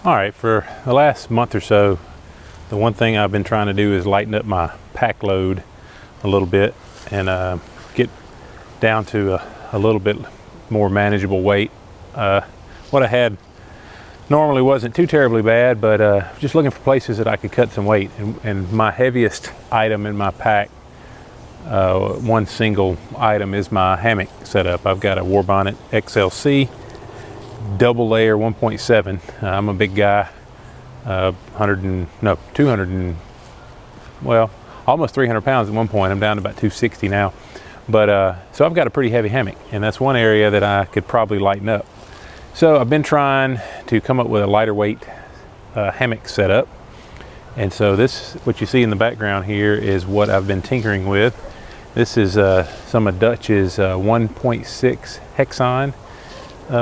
All right, for the last month or so, the one thing I've been trying to do is lighten up my pack load a little bit and get down to a little bit more manageable weight. What I had normally wasn't too terribly bad, but just looking for places that I could cut some weight. And my heaviest item in my pack, one single item, is my hammock setup. I've got a Warbonnet XLC double layer 1.7. I'm a big guy, 200 and, well, almost 300 pounds at one point. I'm down to about 260 now. But so I've got a pretty heavy hammock, and that's one area that I could probably lighten up. So I've been trying to come up with a lighter weight hammock setup. And so this, what you see in the background here, is what I've been tinkering with. This is some of Dutch's 1.6 Hexon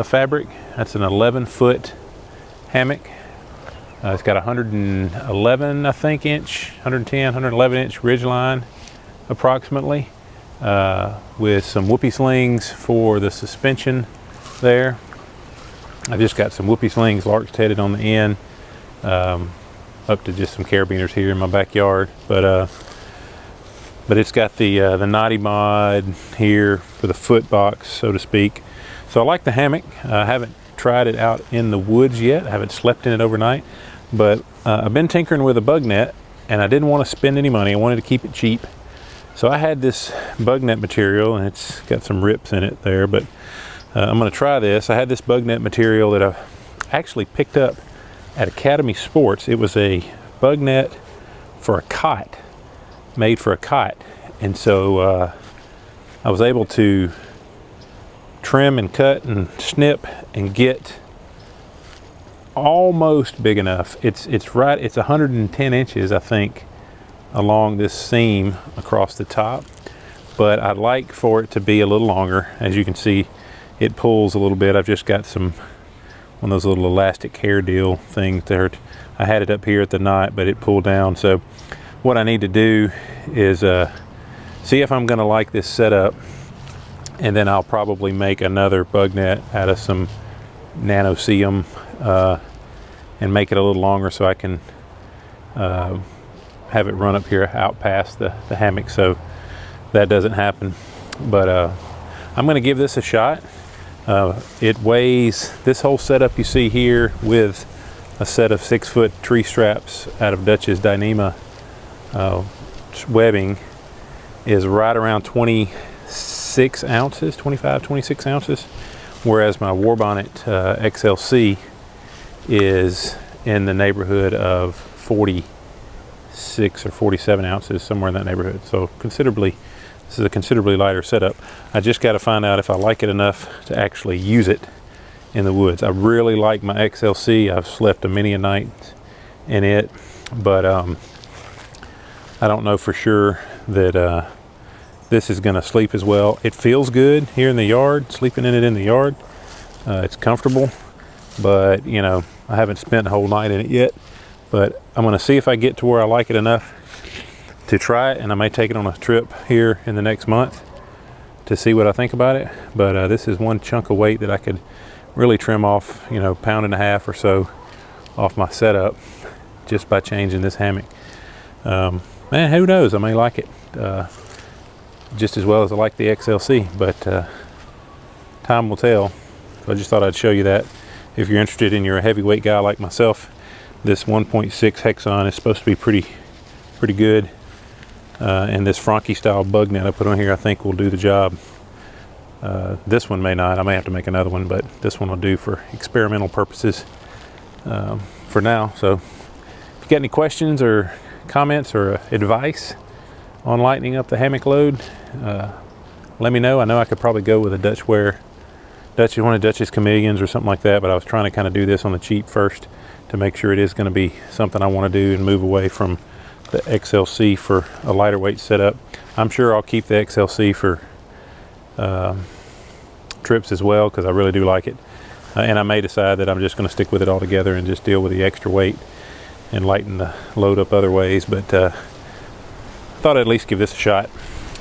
fabric. That's an 11-foot hammock. It's got 111, I think, inch, 110, 111 inch ridge line approximately, with some whoopee slings for the suspension there. I've just got some whoopee slings large headed on the end, up to just some carabiners here in my backyard. But it's got the knotty mod here for the foot box, so to speak. So I like the hammock. I haven't tried it out in the woods yet. I haven't slept in it overnight, but I've been tinkering with a bug net, and I didn't want to spend any money. I wanted to keep it cheap. So I had this bug net material, and it's got some rips in it there, but I'm going to try this. I had this bug net material that I actually picked up at Academy Sports. It was a bug net for a kite, made for a kite. And so I was able to trim and cut and snip and get almost big enough. It's 110 inches, I think, along this seam across the top, but I'd like for it to be a little longer. As you can see, it pulls a little bit. I've just got one of those little elastic hair deal things there. I had it up here at the knot, but it pulled down. So what I need to do is see if I'm going to like this setup, and then I'll probably make another bug net out of some nanoseum and make it a little longer so I can have it run up here out past the hammock, so that doesn't happen. But I'm going to give this a shot. It weighs, this whole setup you see here with a set of 6-foot tree straps out of Dutch's Dyneema webbing is right around 26 ounces, 25, 26 ounces, whereas my Warbonnet XLC is in the neighborhood of 46 or 47 ounces, somewhere in that neighborhood. So this is a considerably lighter setup. I just got to find out if I like it enough to actually use it in the woods. I really like my XLC. I've slept a many a night in it, but I don't know for sure that this is going to sleep as well. It feels good here in the yard, sleeping in it in the yard. It's comfortable, but you know, I haven't spent a whole night in it yet. But I'm going to see if I get to where I like it enough to try it, and I may take it on a trip here in the next month to see what I think about it. But this is one chunk of weight that I could really trim off, you know, 1.5 pounds or so off my setup just by changing this hammock. Man, who knows? I may like it just as well as I like the XLC, but time will tell. So I just thought I'd show you that. If you're interested and you're a heavyweight guy like myself, this 1.6 Hexon is supposed to be pretty good. And this Franke style bug net I put on here, I think will do the job. This one may not. I may have to make another one, but this one will do for experimental purposes for now. So if you got any questions or comments or advice on lightening up the hammock load, let me know. I know I could probably go with a Dutchware, one of Dutch's Chameleons or something like that, but I was trying to kind of do this on the cheap first to make sure it is going to be something I want to do and move away from the XLC for a lighter weight setup. I'm sure I'll keep the XLC for trips as well, because I really do like it. And I may decide that I'm just going to stick with it all together and just deal with the extra weight and lighten the load up other ways. But I thought I'd at least give this a shot.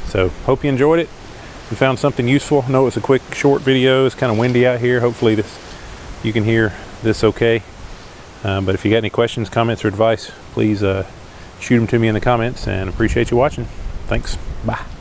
So hope you enjoyed it and found something useful. I know it's a quick, short video. It's kind of windy out here. Hopefully you can hear this okay. But if you got any questions, comments, or advice, please shoot them to me in the comments, and appreciate you watching. Thanks. Bye.